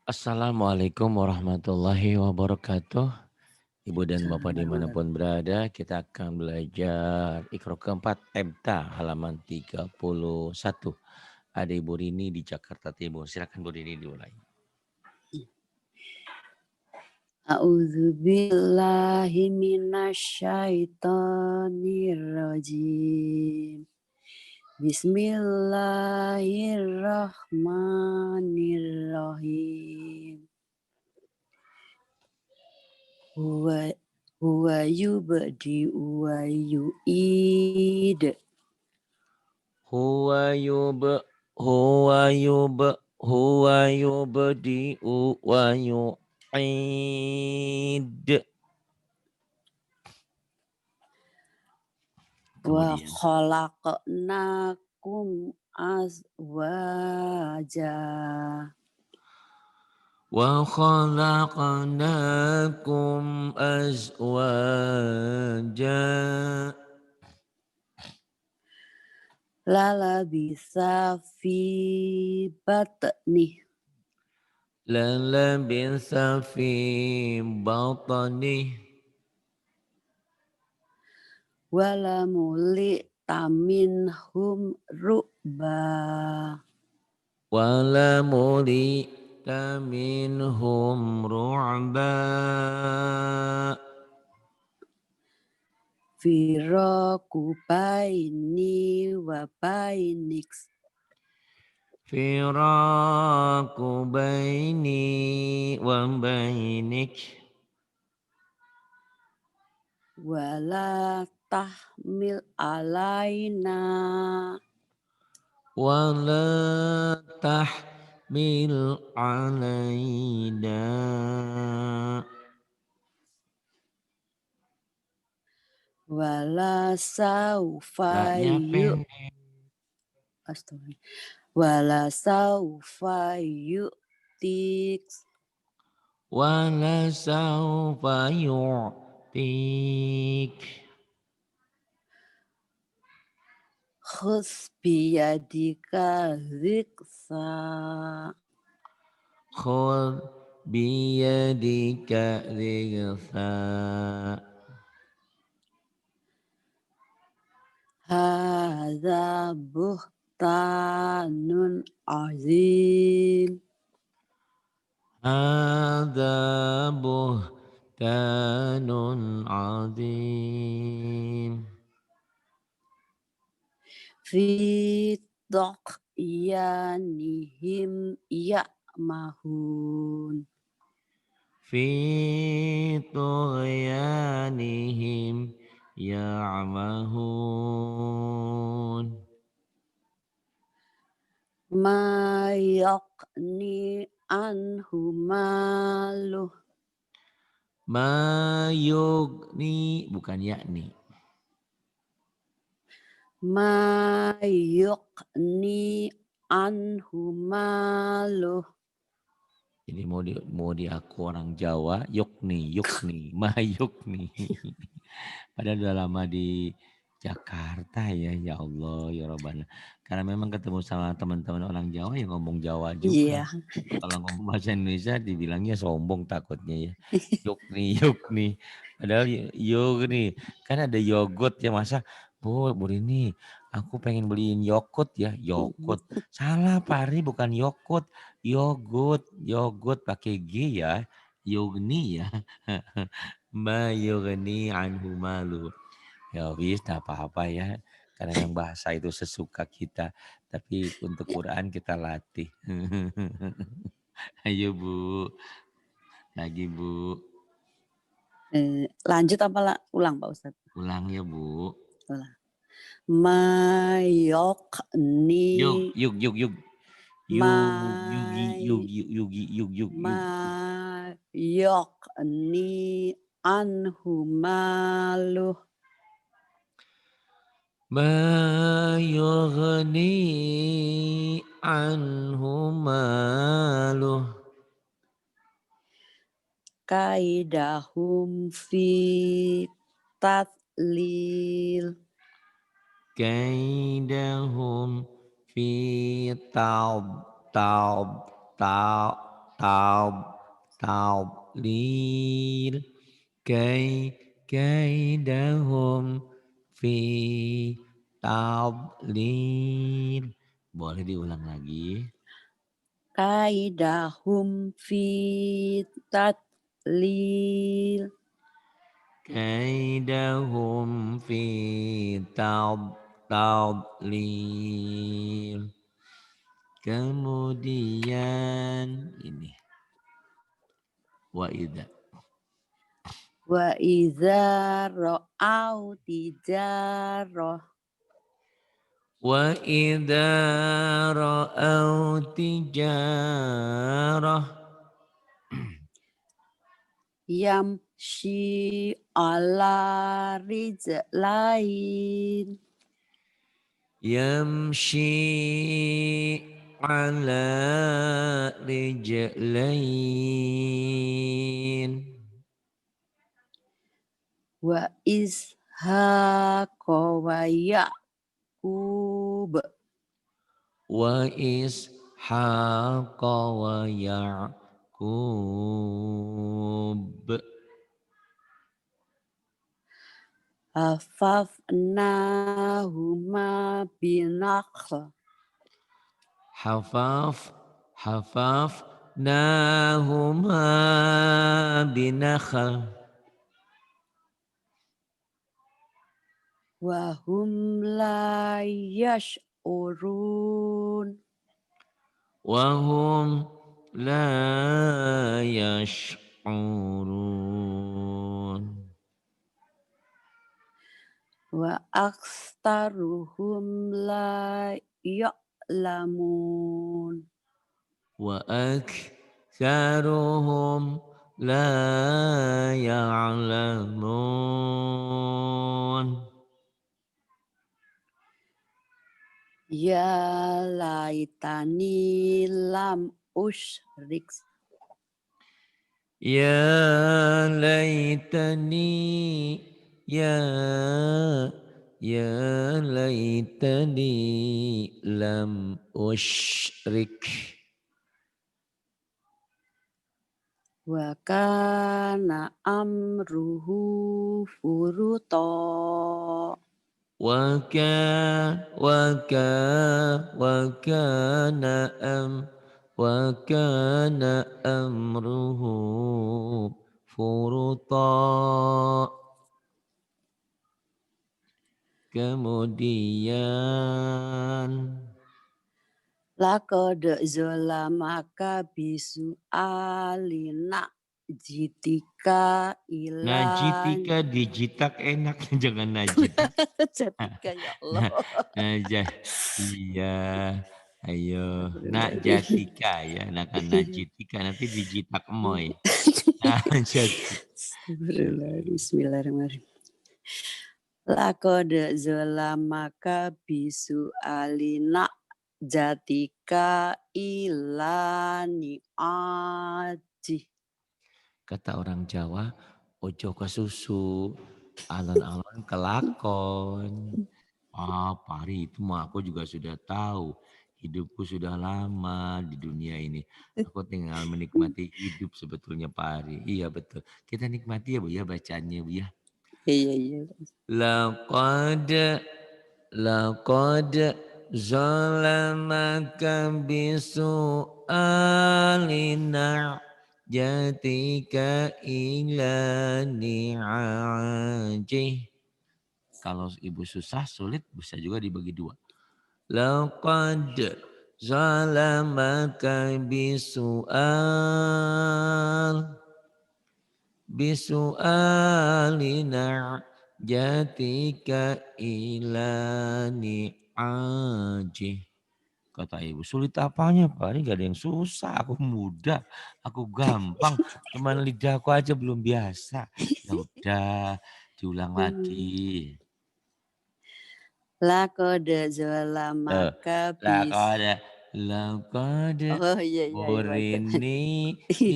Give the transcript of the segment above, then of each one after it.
Assalamualaikum warahmatullahi wabarakatuh. Ibu dan Bapak Salam. dimanapun berada, kita akan belajar Iqra keempat EBTA halaman 31. Ada Ibu Rini di Jakarta Timur. Silakan Bu Rini dimulai. A'udzu billahi minasyaitonir rajim. Bismillahirrahmanirrahim. Huwa huwa yubdi wa yu'id. Huwa yub huwa yub huwa yubdi'u wa yu'id. Wa Kemudian khalaqnakum azwaja. وخلقناكم أزواجا Lalabisa fi batnih للبث في بطنه walamuli taminhum ru'ba ولملئت منهم رعبا firakubaini wa bainiks فراق بيني وبينك wala tahmil alaina ولا تحمل علينا wala saufa Laknya pendek. astagfirullah wala saufa tiks Wala saufa yu'tik. khus biyadika ziksa Khud biyadika rigsa. hadza buhtanun azim Hadza buhtanun azim. fi yanihim ya'mahun Fi tughyanihim ya'mahun. ma yaqni anhu maluh Ma yugni bukan yakni. ma yuqni anhu maluh Jadi mau di aku orang Jawa, yukni, mah yukni. Padahal udah lama di Jakarta ya Allah ya Rabbana. Karena memang ketemu sama teman-teman orang Jawa yang ngomong Jawa juga. iya Kalau ngomong bahasa Indonesia dibilangnya sombong takutnya ya. Yukni. Padahal yukni. Kan ada yogurt ya masa. Bu ini aku pengen beliin yogurt ya. Yogurt. Salah Pari bukan yogurt. Yogurt pakai G ya. Yugni ya. Ma yugni anhu malu. Ya wis, tak apa-apa ya. Karena memang bahasa itu sesuka kita. Tapi untuk Quran kita latih. Ayo Bu. Lagi Bu. lanjut apa ulang Pak Ustadz Ulang ya Bu. ulang ma yuqni Yuk. ma Yuk. ma yuqni anhu maluh Ma yughni anhu maluh. kaidahum fi tatlil Kaidahum fi taub taub taub taub lil kaidahum fi lil. Boleh diulang lagi. kaidahum fi tadlil. Kaidahum fi lil. Kemudian ini wa idza Wa idza ra'au tijarah wa idza ra'au tijarah yamshi ala rijlain. yamshi ala rijlain Wa ishaqa wa ya'qub. wa ishaqa wa ya'qub Hafafnahuma binakhl. hafaf nahuma binakhal Wahum la yash'urun. wahum la yash'urun Wa akstaruhum la ya'lamun. wa aktsaruhum la ya'lamun Ya laitani lam usyrik. ya laitani ya laitani lam usyrik Wa kana amruhu furuta. waka waka wakana wakana amruhu furuta kemudian Laqad zalamaka bisu alina jitika ilan. najitika dijitak enak jangan najit Jatika ya Allah. nah, najah iya ayo nak Astagfirullahaladzim. jatika ya nah kan najitika nanti dijitak emoy nah jatika Astagfirullahaladzim. Bismillahirrahmanirrahim. Laqad zalamaka bisu alina jatika ilani aji. kata orang Jawa ojo ke susu alon-alon kelakon. Ah, Pari itu mah aku juga sudah tahu. Hidupku sudah lama di dunia ini. Aku tinggal menikmati hidup sebetulnya Pari. Iya betul. Kita nikmati ya Bu ya bacanya Bu ya. Iya, iya. Laqad laqad zalamaka bisu'alina jatika ila ni'ajih. Kalau ibu susah sulit bisa juga dibagi dua. Laqad zalamaka bisu'alina jatika ila ni'ajih. Kata ibu, sulit apanya Pak? Ini gak ada yang susah. Aku mudah, aku gampang. Cuman lidahku aja belum biasa. Ya udah, diulang lagi. Laqad Tuh, zalamaka bis. lakode, lakode, Oh iya, iya, iya. Baca. Burini di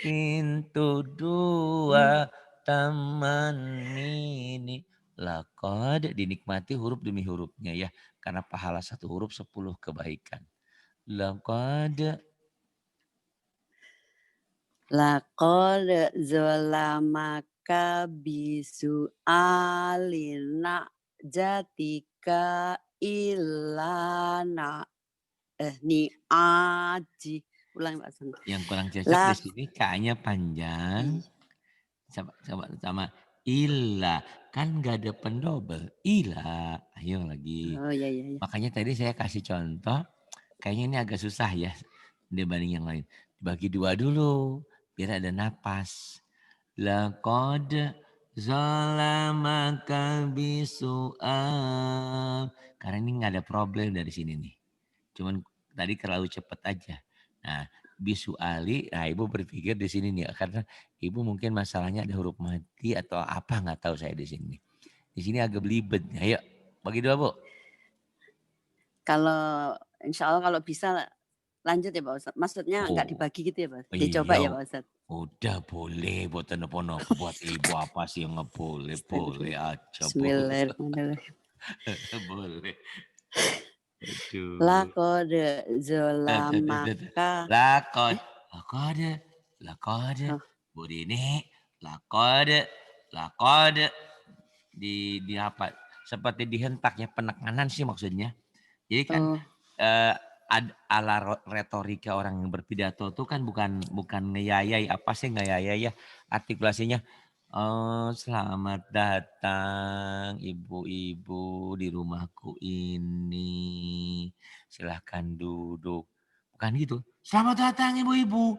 pintu dua taman mini. Lakode dinikmati huruf demi hurufnya ya. Karena pahala satu huruf 10 kebaikan. Lakode Laqad zalamaka bisu'alina jatika ilana ni aji. Ulang Pak Hasan. Yang kurang cocok di Lak sini K-nya panjang Ih, sama illa. Kan nggak ada pendobel. Ila. Ayo lagi. oh ya ya ya. Makanya tadi saya kasih contoh. Kayaknya ini agak susah ya dibanding yang lain. Bagi dua dulu. Biar ada napas. Laqad zalamaka bisu'al. Karena ini nggak ada problem dari sini nih. Cuman tadi terlalu cepat aja. Nah, bisu ali, nah ibu berpikir di sini nih karena ibu mungkin masalahnya ada huruf mati atau apa nggak tahu saya di sini. Di sini agak belibet. Ayo, bagi dua bu. Kalau insya Allah kalau bisa lanjut ya Pak Ustadz. Maksudnya nggak Oh, dibagi gitu ya Pak? Dicoba iya, ya Pak Ustadz. udah boleh buat nopo-nopo buat ibu apa sih yang nggak boleh, boleh Astagfirullah. aja bu, Bismillahirrahmanirrahim. boleh. Aduh. Laqad Tuh, tuh, tuh, tuh, tuh. zalamaka Lakot, eh lakode, lakode, oh, Bu Dini, lakode, lakode. Di apa? Seperti dihentak ya penekanan sih maksudnya. Jadi kan oh, eh, ala retorika orang yang berpidato tuh kan bukan bukan ngeyayai apa sih ngeyayai ya artikulasinya. Selamat datang ibu-ibu di rumahku ini. Silahkan duduk. Bukan gitu. Selamat datang ibu-ibu.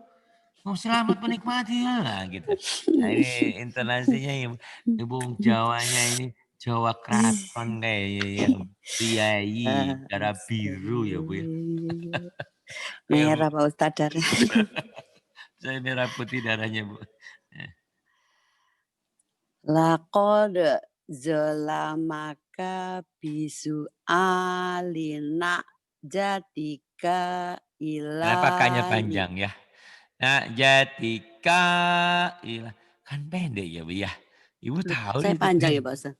Oh, selamat menikmati lah gitu. Nah ini intonasinya ibu Jawanya ini Jawa Kraton kayak yang priayi darah biru ya bu ya. astagfirullah. Ayo bu, Merah Pak Ustadz darah. saya merah putih darahnya bu. Eh, Laqad zalamaka bisu'alina jatika Kenapa K-nya ilani. panjang ya? Nah jatika ilah kan pendek ya bu ya. Ibu Loh, tahu saya itu panjang ya pendek. Pak Ustadz?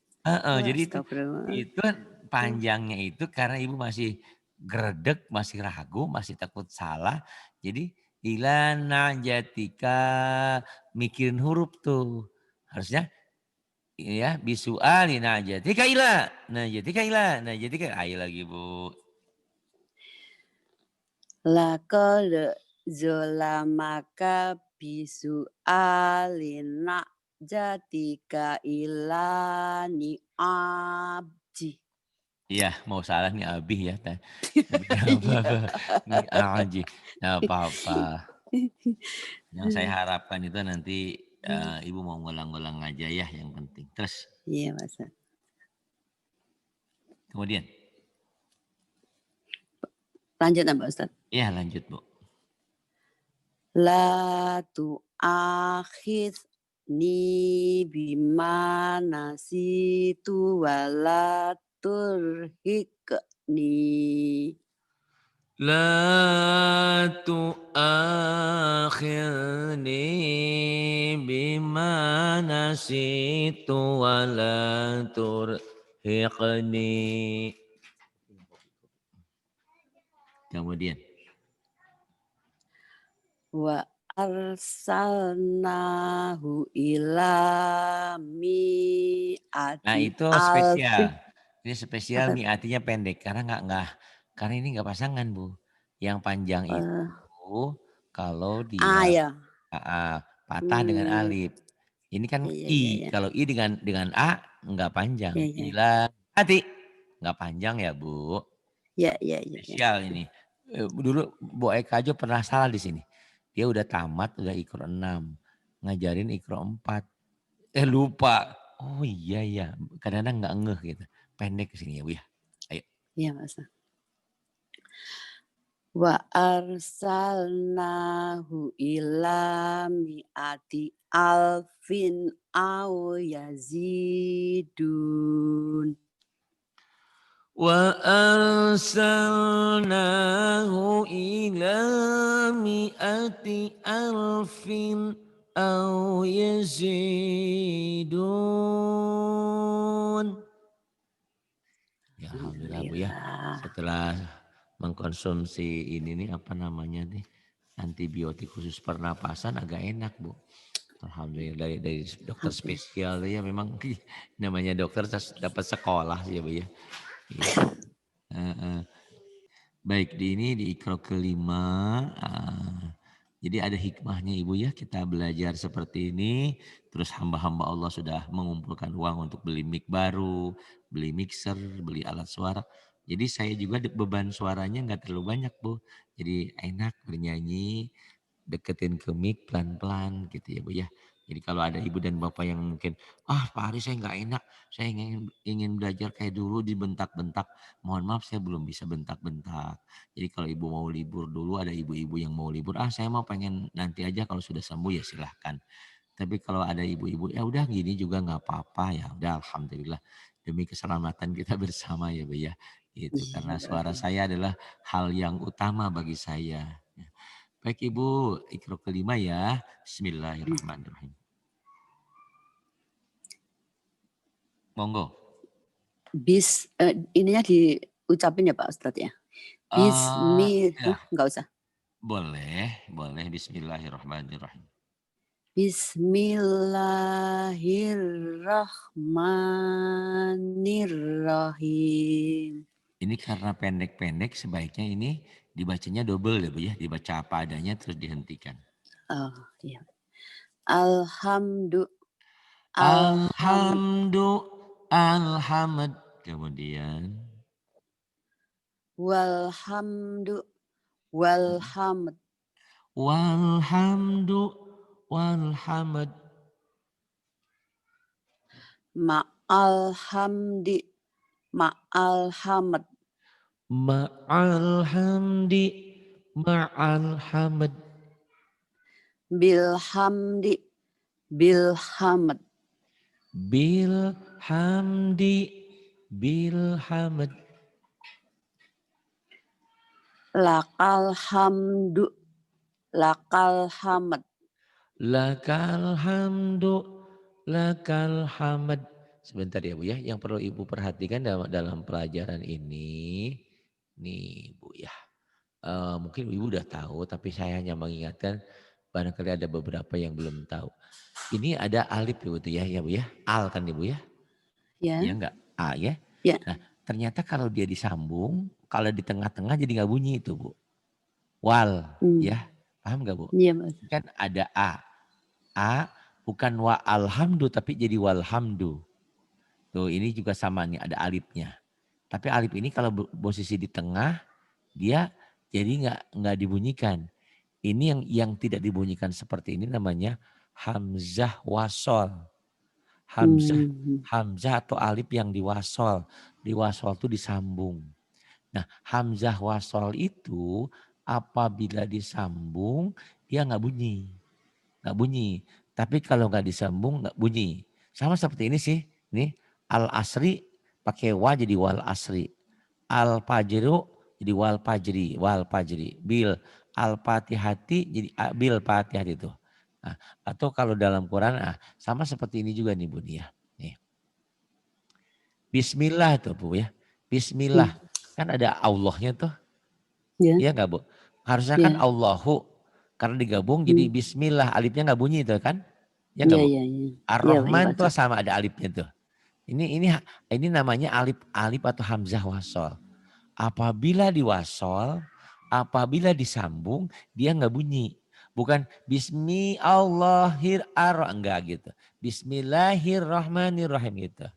Jadi Astagfirullah. itu kan panjangnya itu karena ibu masih gredek, masih ragu, masih takut salah. Jadi ilana jatika mikirin huruf tuh. Harusnya ya bisuali nah jatika ila. Nah jatika ila. Nah jatika ayo lagi bu. Laqad zalamaka bisu'alina jatika ilani abji. Iya mau salah nih Abi ya. Tapi nggak Iya. apa-apa. Nih aja. Nggak apa-apa. Yang saya harapkan itu nanti ibu mau ngulang-ngulang aja ya yang penting. Terus Iya Pak Ustadz. kemudian. Lanjut Pak Ustadz. Ya lanjut bu. La tu'akhidni bima nasitu wala turhiqni. La tu'akhirni bima nasitu wa la turhiqni. Kemudian. Wa arsalnahu ila Nah mi'ati itu alfin. spesial. Ini spesial Apa? nih artinya pendek karena nggak karena ini nggak pasangan bu. Yang panjang itu kalau dia Ya. patah dengan Hmm, alif. Ini kan ya, ya, I. ya, ya. Kalau I dengan A nggak panjang. Ya, ya. Ila hati nggak panjang ya bu. Ya, ya, ya, ya. Spesial ini. Dulu Bu Eka aja pernah salah di sini. Dia udah tamat, udah ikro 6. Ngajarin ikro 4. Lupa. Oh iya ya. Kadang-kadang nggak ngeh gitu. Pendek ke sini ya Bu ya. Ayo. Iya, Mas. Wa arsalnahu ila mi'ati alfin au yazidun. Wa arsalnahu ila mi'ati alfin au yazidun. Ya alhamdulillah Bu ya. Alhamdulillah. Setelah mengkonsumsi ini nih apa namanya nih antibiotik khusus pernapasan agak enak Bu. Alhamdulillah dari dokter Alhamdulillah. spesial ya memang namanya dokter dapat sekolah sih ya Bu ya. Gitu. Baik di ini di ikro kelima. Jadi ada hikmahnya Ibu ya kita belajar seperti ini. Terus hamba-hamba Allah sudah mengumpulkan uang untuk beli mic baru, beli mixer, beli alat suara. Jadi saya juga beban suaranya nggak terlalu banyak Bu. Jadi enak bernyanyi, deketin ke mic pelan-pelan gitu ya Bu ya. Jadi kalau ada ibu dan bapak yang mungkin, Pak Ari saya nggak enak, saya ingin belajar kayak dulu dibentak-bentak. Mohon maaf saya belum bisa bentak-bentak. Jadi kalau ibu mau libur dulu, ada ibu-ibu yang mau libur, saya mau pengen nanti aja kalau sudah sembuh ya silahkan. Tapi kalau ada ibu-ibu, ya udah gini juga nggak apa-apa ya udah alhamdulillah. Demi keselamatan kita bersama ya Bu ya. Itu karena Iya. suara saya adalah hal yang utama bagi saya. Baik Ibu, ikro kelima ya. Bismillahirrahmanirrahim. Monggo. Ininya diucapin ya Pak Ustadz ya. Ya, Enggak usah. boleh. Bismillahirrahmanirrahim. Bismillahirrahmanirrahim. Ini karena pendek-pendek sebaiknya ini dibacanya double ya Bu ya. Dibaca apa adanya terus dihentikan. Oh, iya. Alhamdulillah. Alhamd. Kemudian. Walhamdu. Walhamd. Walhamd. Ma'alhamdi. Ma'alhamd. Ma'alhamdi. Ma'alhamd. Bilhamdi. Bilhamd. Bilhamdi. Bilhamd. Lakal hamdu. Lakal hamd. Lakal hamdu. Lakal hamd. Sebentar ya Bu ya. Yang perlu Ibu perhatikan dalam pelajaran ini. Nih Bu ya. Mungkin Ibu udah tahu tapi saya hanya mengingatkan barangkali ada beberapa yang belum tahu. Ini ada alif ya Bu ya Bu ya. Al kan Ibu ya? Ya. Iya enggak? A ya. Ya. Nah ternyata kalau dia disambung, kalau di tengah-tengah jadi nggak bunyi itu Bu. Wal ya. Paham nggak Bu? Iya Mas. Kan ada A. A bukan wa alhamdu tapi jadi walhamdu. Tuh ini juga sama nih ada alifnya. Tapi alif ini kalau posisi di tengah dia jadi nggak dibunyikan. Ini yang tidak dibunyikan seperti ini namanya hamzah wasol. Hamzah atau alif yang diwasol. Diwasol itu disambung. Nah hamzah wasol itu apabila disambung dia nggak bunyi. Nggak bunyi. Tapi kalau nggak disambung nggak bunyi. Sama seperti ini sih. Nih al asri pakai wa jadi wal asri. Al fajru jadi wal fajri. Bil al fatihati jadi bil fatihati itu. Nah, atau kalau dalam Quran sama seperti ini juga nih Bu ya. Nih. Bismillah tuh Bu ya. Bismillah. Kan ada Allahnya tuh. Ya. Iya enggak Bu? Harusnya kan Allahu. Karena digabung jadi bismillah. Alifnya nggak bunyi itu kan? Ya enggak Bu? Iya. Ar-Rahman tuh sama ada alifnya tuh. Ini namanya alif atau hamzah wasol. Apabila diwasol, apabila disambung, dia nggak bunyi. Bukan enggak gitu. Bismillahirrahmanirrahim gitu.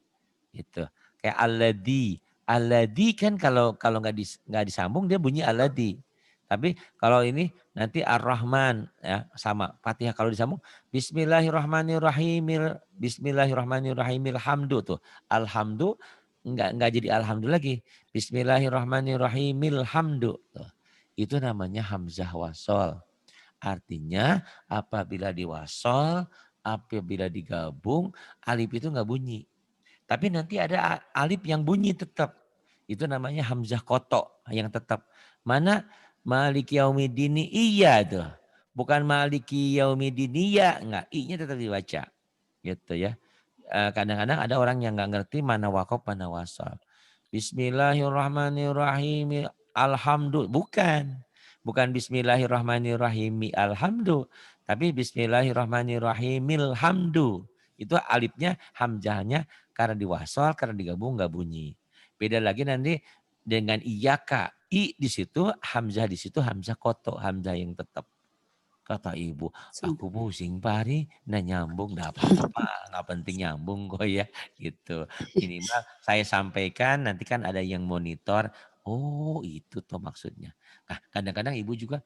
Gitu. Kayak alladzi. Alladzi kan kalau nggak disambung dia bunyi alladzi. Tapi kalau ini nanti Ar-Rahman ya sama Fatihah kalau disambung Bismillahirrahmanirrahim. Bismillahirrahmanirrahim. Hamdu tuh. Alhamdu enggak jadi alhamdulillah lagi. Bismillahirrahmanirrahim. Hamdu tuh. Itu namanya hamzah wasol. Artinya apabila diwasol, apabila digabung, alif itu enggak bunyi. Tapi nanti ada alif yang bunyi tetap. Itu namanya hamzah koto yang tetap. Mana maliki yaumidini iya tuh. Bukan maliki yaumidini ya. Enggak, i-nya tetap dibaca. Gitu ya. Kadang-kadang ada orang yang enggak ngerti mana wakof mana wasal. Bismillahirrahmanirrahim. Alhamdulillah. Bukan. Bukan bismillahirrahmanirrahim alhamdu, tapi bismillahirrahmanirrahimil hamdu. Itu alifnya, hamzahnya karena diwasal, karena digabung nggak bunyi. Beda lagi nanti dengan iyaka. I di situ, hamzah di situ, hamzah koto, hamzah yang tetap. Kata ibu, aku pusing pari, nah nyambung, nggak apa-apa, nggak penting nyambung kok ya, gitu. Minimal saya sampaikan, nanti kan ada yang monitor, oh itu tuh maksudnya. Nah kadang-kadang ibu juga,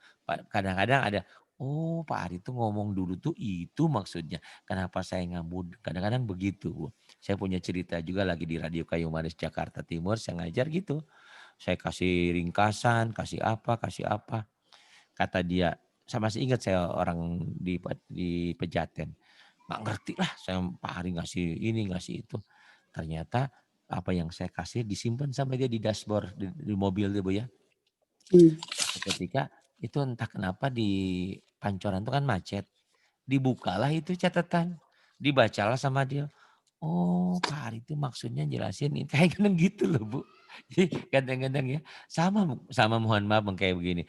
kadang-kadang ada, oh Pak Ari tuh ngomong dulu tuh itu maksudnya. Kenapa saya ngambung, kadang-kadang begitu Bu. Saya punya cerita juga lagi di Radio Kayu Manis Jakarta Timur, saya ngajar gitu. Saya kasih ringkasan, kasih apa, kasih apa. Kata dia, saya masih ingat saya orang di Pejaten. Nggak ngerti lah saya Pak Hari ngasih ini, ngasih itu. Ternyata apa yang saya kasih disimpan sama dia di dashboard, di mobil dia Bu ya. Suatu ketika itu entah kenapa di pancoran itu kan macet. Dibukalah itu catatan. Dibacalah sama dia. Oh Pak Hari itu maksudnya jelasin ini. Kayak kadang gitu loh Bu. Jadi kadang-kadang ya sama mohon maaf kayak begini.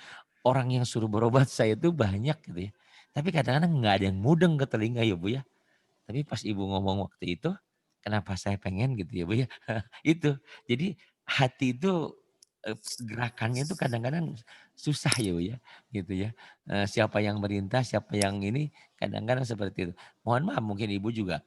Orang yang suruh berobat saya itu banyak gitu ya. Tapi kadang-kadang nggak ada yang mudeng ke telinga ya Bu ya. Tapi pas ibu ngomong waktu itu, kenapa saya pengen gitu ya Bu ya. Itu. Jadi hati itu gerakannya itu kadang-kadang susah ya Bu ya. Gitu ya. Siapa yang merintah, siapa yang ini kadang-kadang seperti itu. Mohon maaf mungkin ibu juga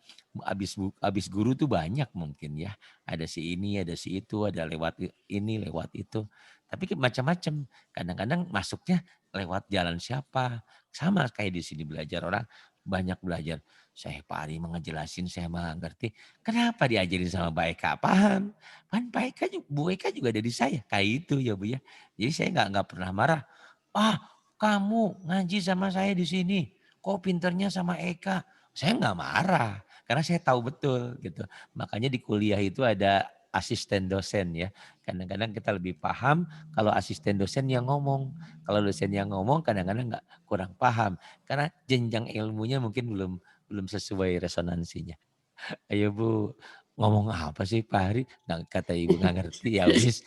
habis guru tuh banyak mungkin ya. Ada si ini, ada si itu, ada lewat ini, lewat itu. Tapi macam-macam. Kadang-kadang masuknya lewat jalan siapa. Sama kayak di sini belajar orang banyak belajar. Saya Pak Ari ngejelasin, saya mah ngerti. Kenapa diajarin sama Mbak Eka? Paham. Kan Pak Eka juga, Bu Eka juga ada di saya. Kayak itu ya Bu ya. Jadi saya nggak pernah marah. Ah kamu ngaji sama saya di sini. Kok pinternya sama Eka? Saya nggak marah. Karena saya tahu betul gitu. Makanya di kuliah itu ada asisten dosen ya. Kadang-kadang kita lebih paham kalau asisten dosen yang ngomong. Kalau dosen yang ngomong kadang-kadang nggak kurang paham. Karena jenjang ilmunya mungkin belum belum sesuai resonansinya. Ayo Bu, ngomong apa sih Pak Hari? Nah, kata Ibu nggak ngerti ya wis.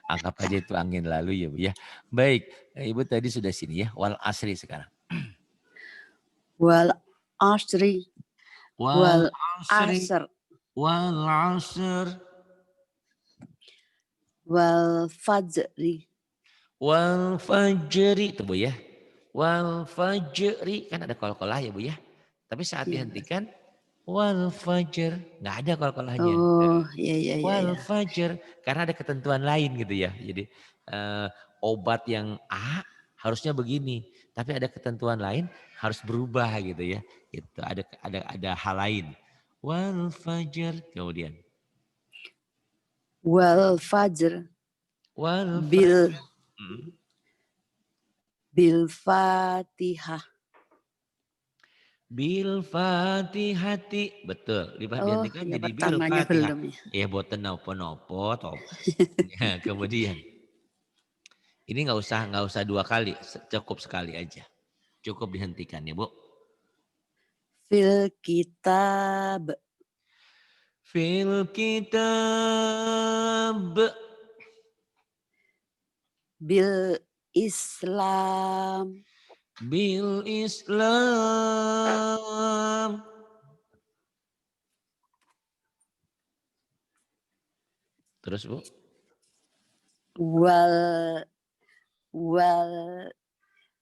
Anggap aja itu angin lalu ya Bu ya. Baik, Ibu tadi sudah sini ya. Wal asri sekarang. Wal asri. Wal Wal asri. asr. Wal asr. Wal fajri. Wal fajri. Itu Bu ya. Wal fajri. Kan ada kol-kolah ya Bu ya. Tapi saat Ya. dihentikan. Wal fajr. Nggak ada kol-kolahnya. Oh, ya ya ya Wal ya. fajr, karena ada ketentuan lain gitu ya. Jadi obat yang A harusnya begini, tapi ada ketentuan lain harus berubah gitu ya. Gitu. Ada hal lain. Wal fajr kemudian. Wal fajr. Wal Bil fajr. bil fatihah. Bil fatihati. Betul. Oh, Dihentikan ya jadi bil pertamanya fatihah. belum ya. Ya boten nopo-nopo. Ya, kemudian. Ini nggak usah 2 kali, cukup sekali aja. Cukup dihentikan ya Bu. Fil kitab. Fil kitab. Bil Islam. Bil Islam. Terus Bu. Wal wal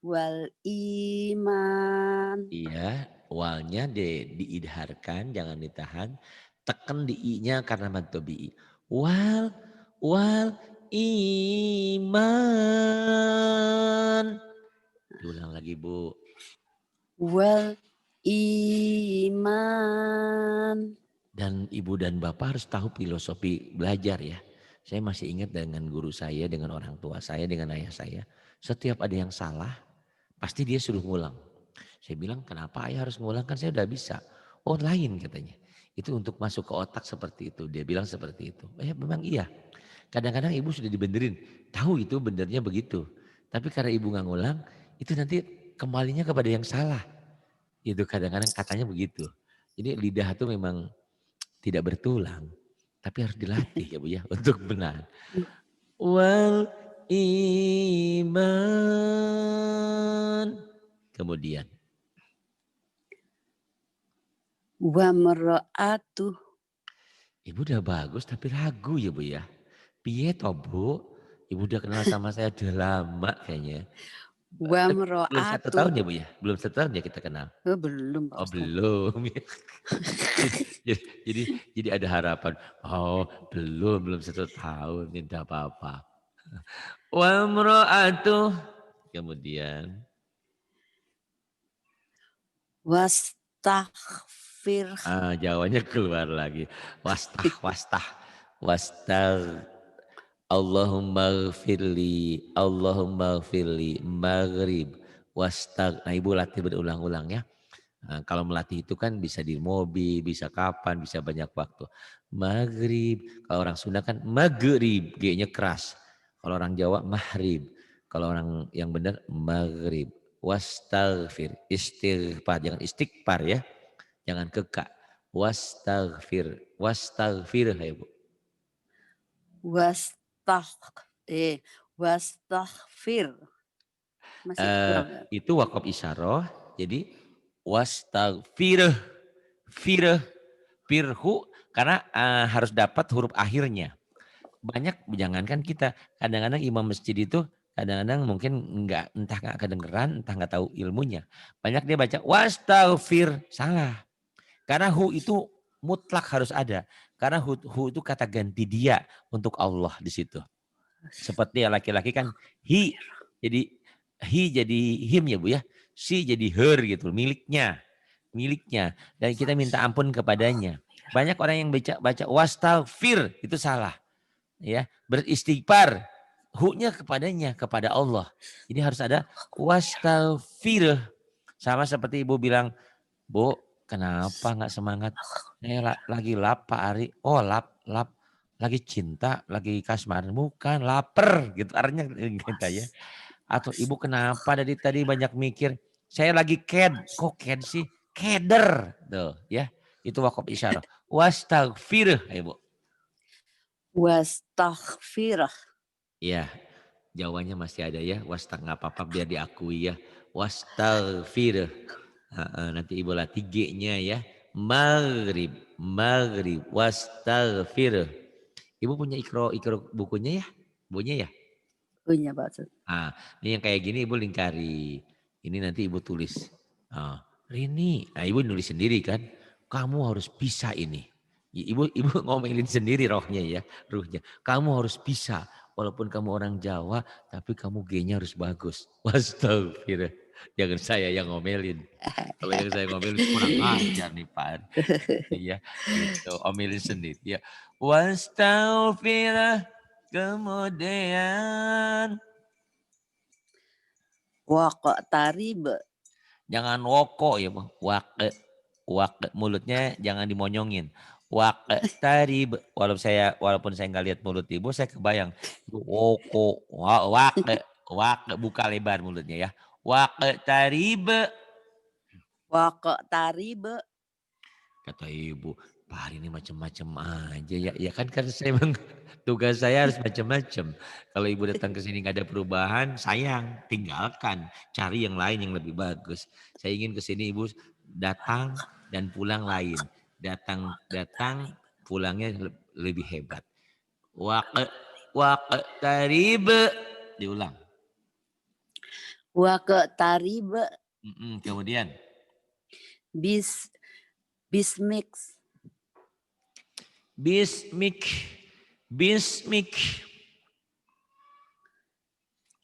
wal iman. Iya, walnya diidharkan, jangan ditahan. Tekan di i-nya karena mad tabi'i. Wal iman. Diulang lagi Bu. Wal iman. Dan ibu dan bapak harus tahu filosofi belajar ya. Saya masih ingat dengan guru saya, dengan orang tua saya, dengan ayah saya. Setiap ada yang salah, pasti dia suruh ngulang. Saya bilang kenapa ayah harus ngulang, kan saya udah bisa. Oh lain katanya. Itu untuk masuk ke otak seperti itu. Dia bilang seperti itu. Memang iya. Kadang-kadang ibu sudah dibenerin. Tahu itu benernya begitu. Tapi karena ibu nggak ngulang, itu nanti kembalinya kepada yang salah. Itu kadang-kadang katanya begitu. Jadi lidah itu memang tidak bertulang, tapi harus dilatih ya Bu ya untuk benar. Wal iman. Kemudian. Wa mar'atu. Ibu udah bagus tapi ragu ya Bu ya. Piye toh Bu? Ibu udah kenal sama saya udah lama kayaknya. Wa Tapi belum 1 mar'atu. tahun ya Bu ya? Belum 1 tahun ya kita kenal? Oh, belum Pak Oh Ustadz. belum ya. Jadi, jadi, jadi ada harapan. Oh belum 1 tahun. Tidak apa-apa. Wa mra'atuh. Kemudian. Wastaghfir. Jawanya keluar lagi. Wastah. Wastag. Allahumma gfirli maghrib wastag. Nah ibu latih berulang-ulang ya. Nah, kalau melatih itu kan bisa di mobil, bisa kapan, bisa banyak waktu. Maghrib, kalau orang Sunda kan maghrib, G-nya keras. Kalau orang Jawa mahrib, kalau orang yang benar maghrib. Wastaghfir, istighfar, jangan istighfar ya, jangan keka. Wastaghfir ya Bu. Wastagh Wastaghfir. Masih kurang ya? Itu wakaf isyarah, jadi wastaghfirh, firh, firhu, karena harus dapat huruf akhirnya. Banyak jangankan kita, kadang-kadang imam masjid itu kadang-kadang mungkin entah nggak kedengeran, entah nggak tahu ilmunya. Banyak dia baca wastaghfir, salah. Karena hu itu mutlak harus ada. Karena hu itu kata ganti dia untuk Allah di situ. Seperti laki-laki kan hi, jadi hi jadi him ya Bu ya. Si jadi her gitu, miliknya. Dan kita minta ampun kepadanya. Banyak orang yang baca wastaghfir itu salah. Ya, beristighfar. Hu-nya kepadanya, kepada Allah. Jadi harus ada wastaghfir. Sama seperti Ibu bilang, Bu, kenapa nggak semangat? Saya lagi lap Pak Ari. Oh lap. Lagi cinta, lagi kasmaran. Bukan, lapar gitu artinya kita ya. Atau ibu kenapa dari tadi banyak mikir? Saya lagi kok sih? Keder. Tuh ya. Itu wakaf isyarah. Wastaghfir. Ayo Bu. Wastaghfir. Ya, Jawanya masih ada ya. Nggak apa-apa biar diakui ya. Wastaghfir. Nanti ibu latih G-nya ya. Maghrib. Wastaghfir. Ibu punya ikro bukunya ya? Bukunya ya? Punya Pak Ustadz. Ini yang kayak gini ibu lingkari. Ini nanti ibu tulis. Rini, ibu nulis sendiri kan. Kamu harus bisa ini. Ibu ngomelin sendiri ruhnya. Kamu harus bisa. Walaupun kamu orang Jawa, tapi kamu G-nya harus bagus. Astagfirullah. Jangan saya yang ngomelin. Kalau yang saya ngomelin kurang ajar nih Pak. Iya, gitu. Omelin sendiri. Ya. Wastaghfirullah. Kemudian Waqtarib. jangan woko ya, wake mulutnya jangan dimonyongin. Tarib, walaupun saya nggak lihat mulut ibu, saya kebayang woko, wake buka lebar mulutnya ya. Tarib. Waqtarib. Kata ibu, Pak hari ini macam-macam aja ya. Ya kan saya memang tugas saya harus macam-macam. Kalau ibu datang ke sini nggak ada perubahan, sayang, tinggalkan, cari yang lain yang lebih bagus. Saya ingin ke sini ibu datang dan pulang lain. Datang pulangnya lebih hebat. Tarib. Diulang. Waqtarib. Kemudian. Bismik.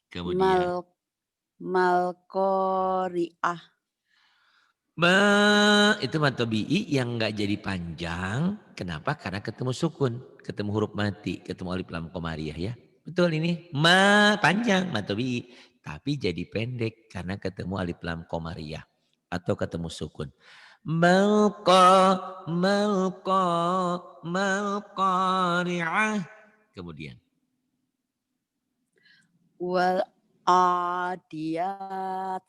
Kemudian. Malqari'ah. Itu matobi'i yang nggak jadi panjang. Kenapa? Karena ketemu sukun, ketemu huruf mati, ketemu alif lam komariah ya. Betul ini. Panjang matobi'i, tapi jadi pendek karena ketemu alif lam komariah atau ketemu sukun. Malqari'ah. Kemudian. Wal adiyat.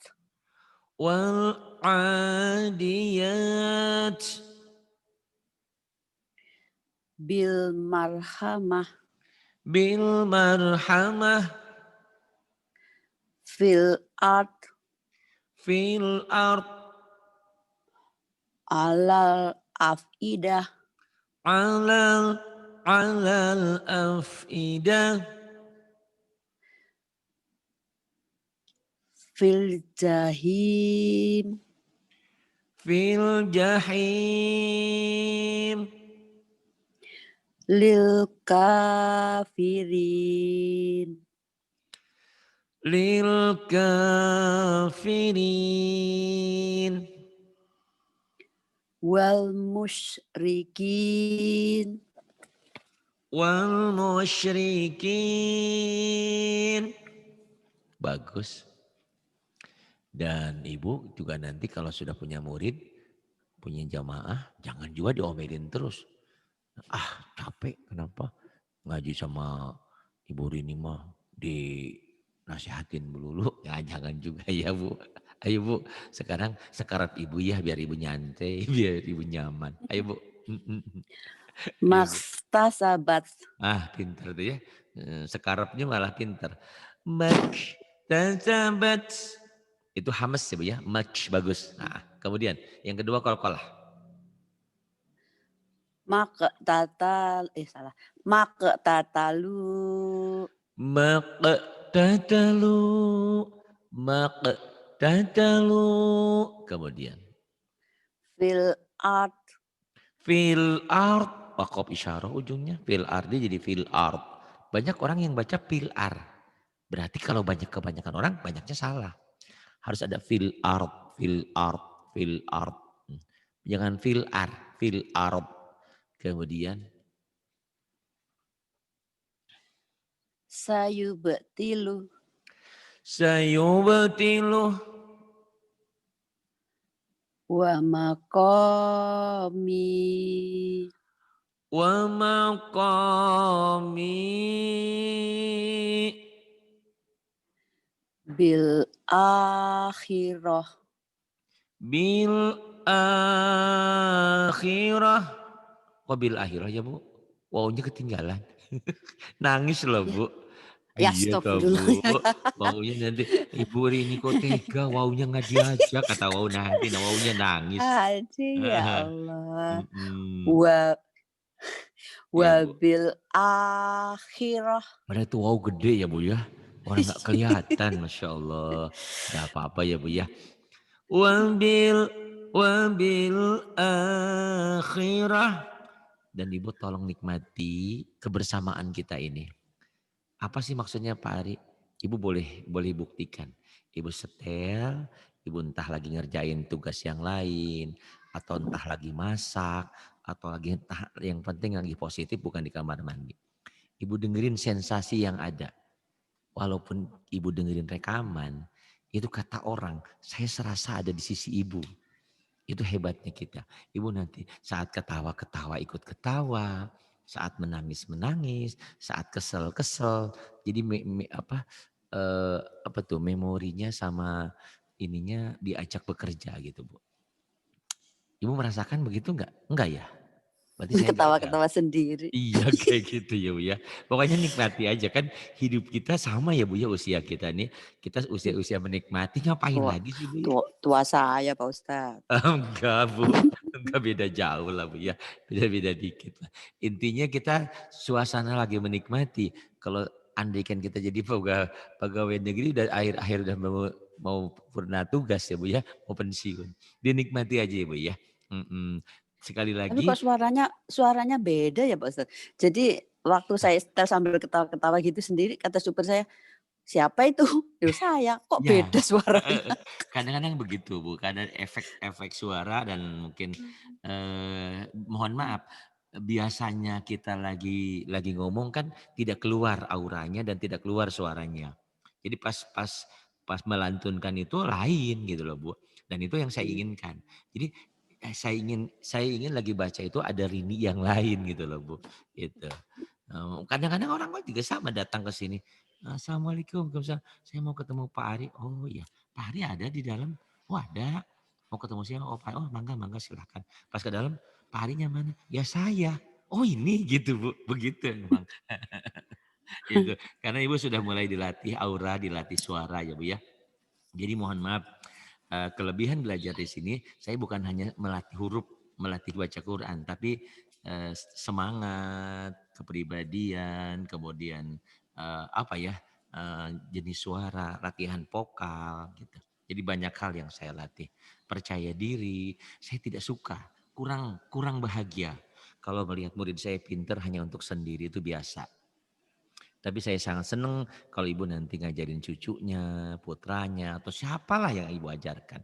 Wal adiyat. Bil marhamah. Bil marhamah. fil ard Fil ard. alal afidah Alal. Alal afidah. fil jahim Fil jahim. lil kafirin Lil kafirin. wal musyrikin Wal musyrikin. Bagus. Dan ibu juga nanti kalau sudah punya murid, punya jamaah, jangan juga diomelin terus. Ah capek, kenapa? Ngaji sama Ibu Rini mah dinasihatin melulu. Ya jangan juga ya Bu. Ayo Bu, sekarang sekarang ibu ya biar ibu nyantai, biar ibu nyaman. Ayo Bu. Ayo Bu. maktasabat Ah pinter tuh ya. Sekarapnya malah pinter. Maktasabat. Itu hamas ya Bu ya. Much bagus. Nah, kemudian yang kedua qalqalah. salah maktatalu Maqtatalu. Maqtatalu. Kemudian. fil ard Fil art. Wakop isyarah ujungnya. Fil ardi jadi fil art. Banyak orang yang baca fil ar. Berarti kalau kebanyakan orang banyaknya salah. Harus ada fil art. Fil art. Fil art. Jangan fil ar. Fil art. Kemudian. sayubtilu Sayubtiluh. wa maqami Wa maqami. bil akhirah Bil akhirah. Kok bil akhirah ya Bu? Wawunya ketinggalan. Nangis loh ya Bu. ya Iya toh Bu. astagfirullah ya. Wawunya nanti, Ibu Rini kok tega, wawunya nggak diajak. Kata wawu nanti, nah wawunya nangis. Haji ya Allah Mm-mm. wa Iya Bu. bil akhirah Padahal itu wawu gede ya Bu ya. Orang nggak kelihatan, Masya Allah. Gak apa-apa ya Bu ya. Wabil wabil akhirah. Dan Ibu tolong nikmati kebersamaan kita ini. Apa sih maksudnya Pak Ari? Ibu boleh buktikan. Ibu setel, ibu entah lagi ngerjain tugas yang lain, atau entah lagi masak, atau lagi entah yang penting lagi positif bukan di kamar mandi. Ibu dengerin sensasi yang ada. Walaupun ibu dengerin rekaman, itu kata orang, saya serasa ada di sisi ibu. Itu hebatnya kita. Ibu nanti saat ketawa-ketawa ikut ketawa, saat menangis-menangis, saat kesel-kesel. Jadi apa tuh memorinya sama ininya diajak bekerja gitu Bu. Ibu merasakan begitu enggak? Enggak ya? Berarti saya gagal. ketawa-ketawa sendiri. Iya kayak gitu ya Bu ya. Pokoknya nikmati aja kan hidup kita sama ya Bu ya usia kita nih. Kita usia-usia menikmati ngapain Tua, lagi sih Bu ya? tua saya Pak Ustadz. Enggak Bu, enggak beda jauh lah Bu ya, beda-beda dikit lah. Intinya kita suasana lagi menikmati. Kalau andaikan kita jadi pegawai negeri dan akhir-akhir udah mau purna tugas ya Bu ya, mau pensiun. Dinikmati aja ya Bu ya. Sekali Tapi lagi, kok suaranya beda ya Pak Ustadz. Jadi waktu saya setel sambil ketawa-ketawa gitu sendiri, kata supir saya, siapa itu? Yo saya, kok ya beda suaranya? kadang-kadang begitu Bu, kadang efek-efek suara dan mungkin mohon maaf, biasanya kita lagi ngomong kan tidak keluar auranya dan tidak keluar suaranya. Jadi pas melantunkan itu lain gitu loh Bu. Dan itu yang saya inginkan. Jadi saya ingin lagi baca itu ada rini yang lain gitu loh Bu. Gitu. Kadang-kadang orang kok juga sama datang ke sini. Assalamualaikum, Waalaikumsalam. Saya mau ketemu Pak Ari. Oh iya, Pak Ari ada di dalam. Oh ada. Mau ketemu siapa? Oh Pak, oh mangga silahkan. Pas ke dalam, Pak Arinya mana? Ya saya. Oh ini gitu Bu, begitu memang. Itu. Karena Ibu sudah mulai dilatih aura, dilatih suara ya Bu ya. Jadi mohon maaf, kelebihan belajar di sini, saya bukan hanya melatih huruf, melatih baca Quran, tapi semangat, kepribadian, kemudian apa ya, jenis suara, latihan vokal, gitu. Jadi banyak hal yang saya latih. Percaya diri, saya tidak suka, kurang kurang bahagia kalau melihat murid saya pinter hanya untuk sendiri itu biasa. Tapi saya sangat senang kalau ibu nanti ngajarin cucunya, putranya, atau siapalah yang ibu ajarkan.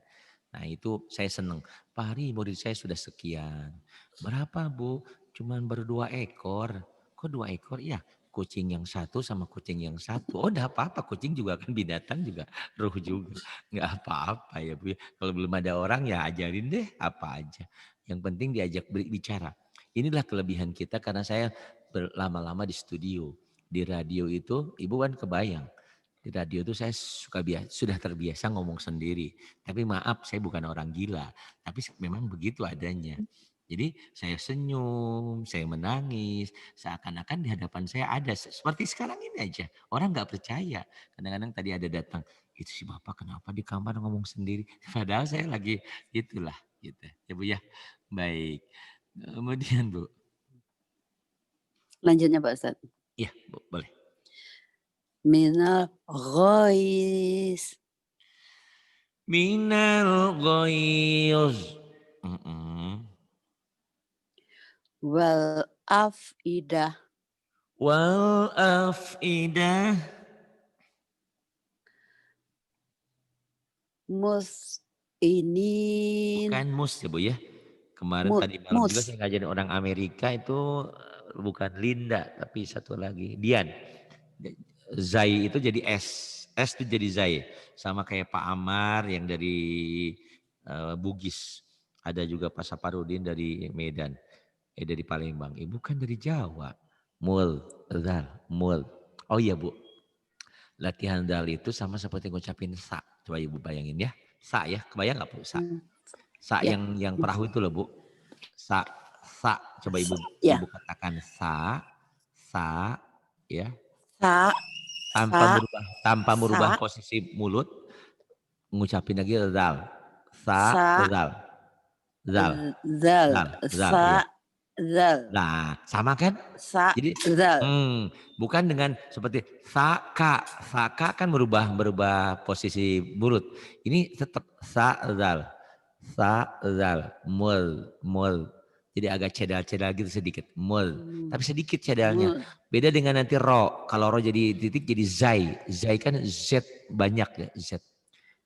Nah itu saya senang. Pak Hari murid saya sudah sekian. Berapa bu? Cuman baru 2 ekor. Kok 2 ekor? Ya kucing yang satu sama kucing yang satu. Oh udah apa-apa, kucing juga kan binatang juga, ruh juga. Nggak apa-apa ya bu. Kalau belum ada orang ya ajarin deh apa aja. Yang penting diajak bicara. Inilah kelebihan kita karena saya lama-lama di studio. Di radio itu ibu kan kebayang. Di radio itu saya sudah terbiasa ngomong sendiri. Tapi maaf saya bukan orang gila. Tapi memang begitu adanya. Jadi saya senyum, saya menangis. Seakan-akan di hadapan saya ada. Seperti sekarang ini aja. Orang nggak percaya. Kadang-kadang tadi ada datang. Itu si bapak kenapa di kamar ngomong sendiri. Padahal saya lagi itulah. Gitu. Ya bu ya. Baik. Kemudian bu. Lanjutnya Pak Ustadz. Iya bu boleh. Minal ghais. Minal ghaiz. Wal afidah. Wal afidah. Musinin. Bukan mus ya bu ya. Kemarin tadi malam juga Mus. saya ngajarin orang Amerika itu bukan Linda tapi satu lagi Dian. Zai itu jadi S. S itu jadi Zai. Sama kayak Pak Amar yang dari Bugis. Ada juga Pak Saparudin dari Medan. Dari Palembang. Ibu kan dari Jawa. Mul, zal, mul. Oh iya bu. Latihan dal itu sama seperti ngucapin sa. Coba ibu bayangin ya. Sa ya, kebayang nggak bu? Sa. Sa Ya. yang perahu itu loh bu. Sa, sa. Coba Ya. ibu katakan sa, ya. Sa. Tanpa merubah Sa. posisi mulut, ngucapin lagi dal. Sa, Sa. dal. Zal, Zal. zal, ya. Sa. Zal. Nah, sama kan? Sa. Jadi Zal. bukan dengan seperti saka. Saka kan berubah posisi mulut. Ini tetap sa'zal. Sa'zal. Mul. Jadi agak cedal-cedal gitu sedikit. Mul. Tapi sedikit cedalnya. Beda dengan nanti ro. Kalau ro jadi titik jadi zai. Zai kan z banyak ya. Z.